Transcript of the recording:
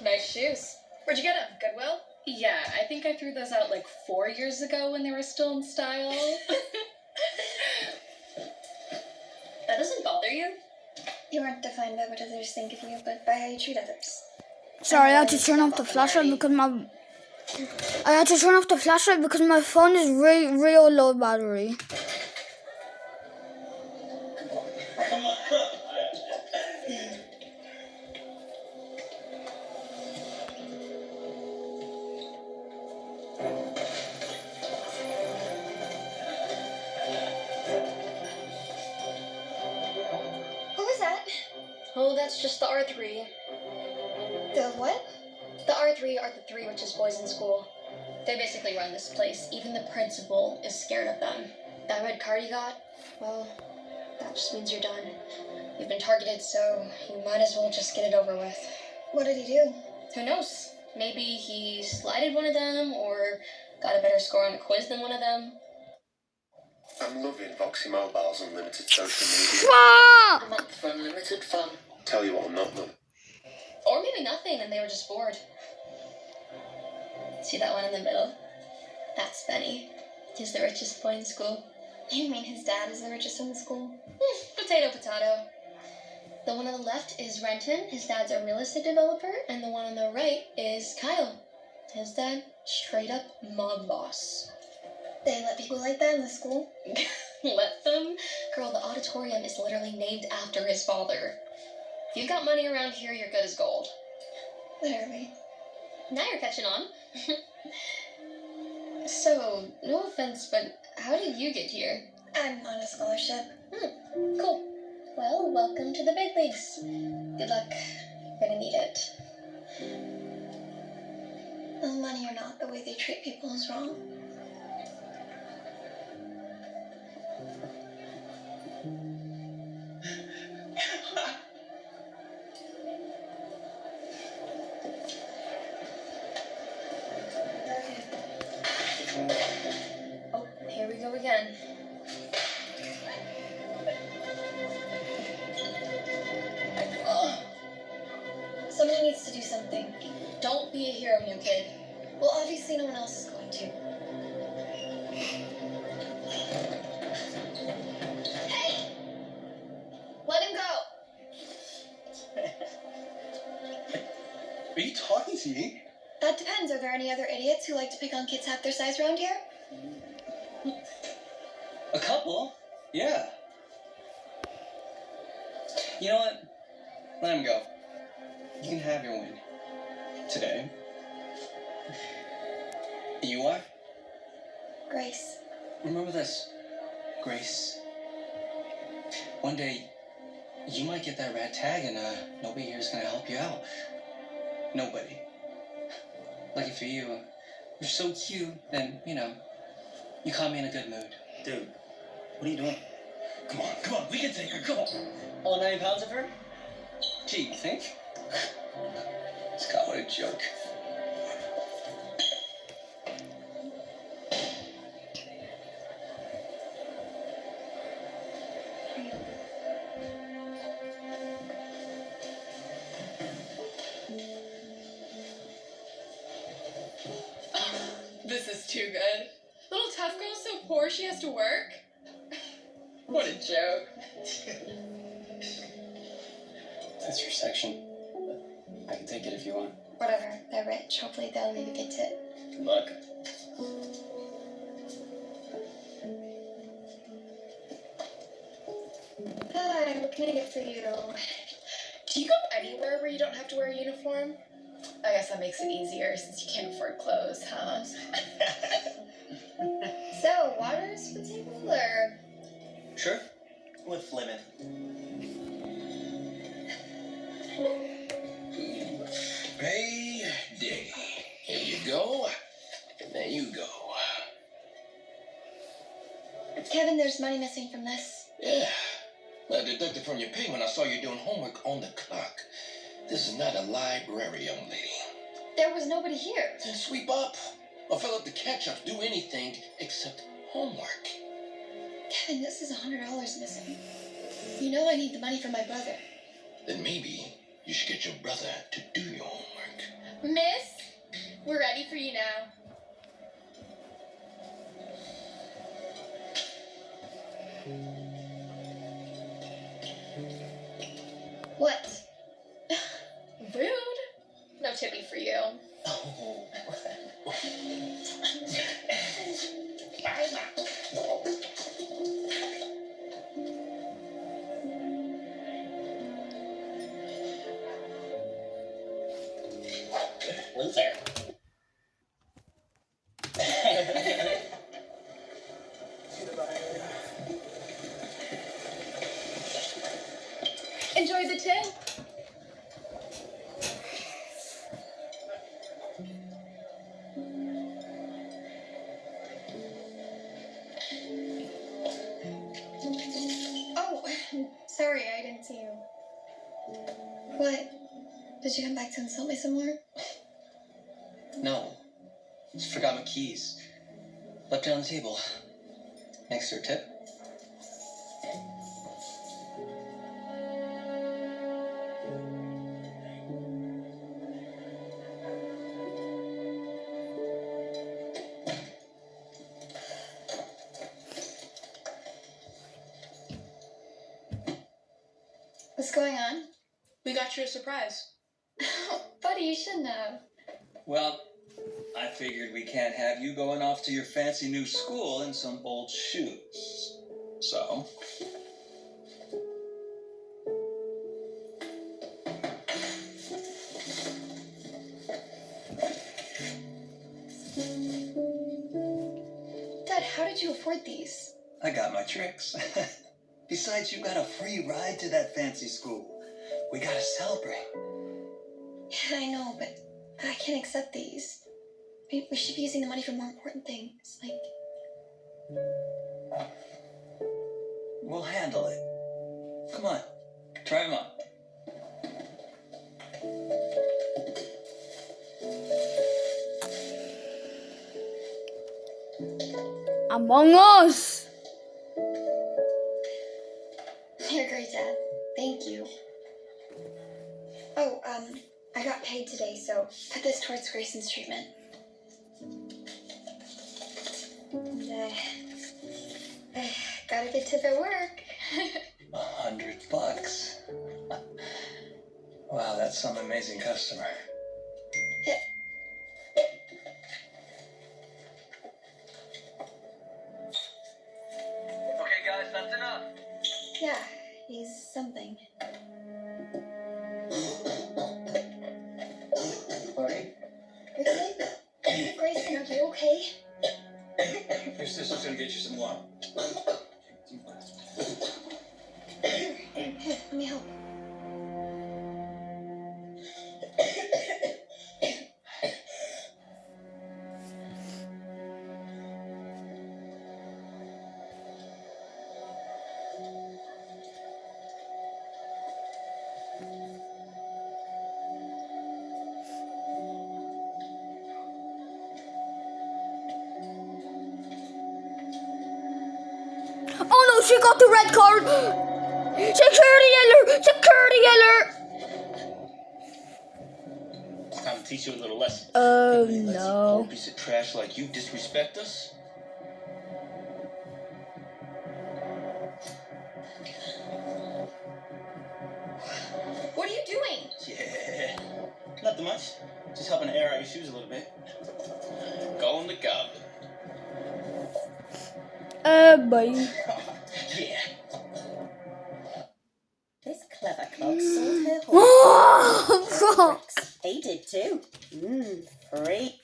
Nice shoes. Where'd you get them? Goodwill? Yeah, I think I threw those out like 4 years ago when they were still in style. That doesn't bother you? You aren't defined by what others think of you, but by how you treat others. Sorry, I had to turn off the flashlight because my phone is real low battery. Oh, that's just the R3. The what? The R3 are the three richest boys in school. They basically run this place. Even the principal is scared of them. That red card you got, well, that just means you're done. You've been targeted, so you might as well just get it over with. What did he do? Who knows? Maybe he slighted one of them, or got a better score on a quiz than one of them. I'm loving Voxy Mobile's unlimited social media. A month for unlimited fun. Tell you what, I'm not none. Or maybe nothing, and they were just bored. See that one in the middle? That's Benny. He's the richest boy in school. You mean his dad is the richest in the school? Potato, potato. The one on the left is Renton. His dad's a real estate developer. And the one on the right is Kyle. His dad, straight up mob boss. They let people like that in the school? Let them? Girl, the auditorium is literally named after his father. If you've got money around here, you're good as gold. Literally. Now you're catching on. So, no offense, but how did you get here? I'm on a scholarship. Cool. Well, welcome to the big leagues. Good luck. You're gonna need it. Well, money or not, the way they treat people is wrong. Oh, here we go again. Somebody needs to do something. Don't be a hero, new kid. Well, obviously no one else is going to. Hey! Let him go! Are you talking to me? That depends. Are there any other idiots who like to pick on kids half their size around here? A couple? Yeah. You know what? Let him go. You can have your win. Today. You are? Grace. Remember this, Grace. One day, you might get that red tag and nobody here is gonna help you out. Nobody. Lucky for you, you're so cute, and, you know, you caught me in a good mood. Dude, what are you doing? Come on, we can take her, come on. All 9 pounds of her? Gee, you think? Scott, what a joke. This is too good. Little tough girl's so poor she has to work. What a joke. That's your section. I can take it if you want. Whatever. They're rich. Hopefully they'll leave a good tip. Good luck. Hi, what can I get for you? Do you go anywhere where you don't have to wear a uniform? I guess that makes it easier since you can't afford clothes, huh? So, waters for the table, or? Sure. With lemon. Payday. Here you go. And there you go. Kevin, there's money missing from this. Yeah. I deducted from your pay when I saw you doing homework on the clock. This is not a library, young lady. There was nobody here. Then sweep up. Or fill up the catch-ups. Do anything except homework. Kevin, this is $100 missing. You know I need the money for my brother. Then maybe you should get your brother to do your homework. Miss, we're ready for you now. What? Rude. No tippy for you. Oh. Loser. Enjoy the tip. Oh, sorry, I didn't see you. What? Did you come back to insult me some more? No. Just forgot my keys. Left it on the table. Thanks for a tip. What's going on? We got you a surprise. Buddy, you shouldn't have. Well, I figured we can't have you going off to your fancy new school in some old shoes. So, Dad, how did you afford these? I got my tricks. Besides, you got a free ride to that fancy school. We gotta celebrate. Yeah, I know, but I can't accept these. We should be using the money for more important things, like... We'll handle it. Come on. try 'em on. Among Us. You're great, Dad. Thank you. Oh, I got paid today, so put this towards Grayson's treatment. And, got a good tip at work. $100. Wow, that's some amazing customer. Okay, guys, that's enough. Yeah, he's something. Buddy, Grayson, are you okay? your sister's gonna get you some water. Here, let me help. Oh no, she got the red card. Security alert! Security alert! It's time to teach you a little lesson. Oh Let's see a no. poor piece of trash like you disrespect us? What are you doing? Yeah. Nothing much. Just helping air out your shoes a little bit. Go in the goblin. Boy. Yeah. This clever clog sold her horse. Oh, He did too. Free.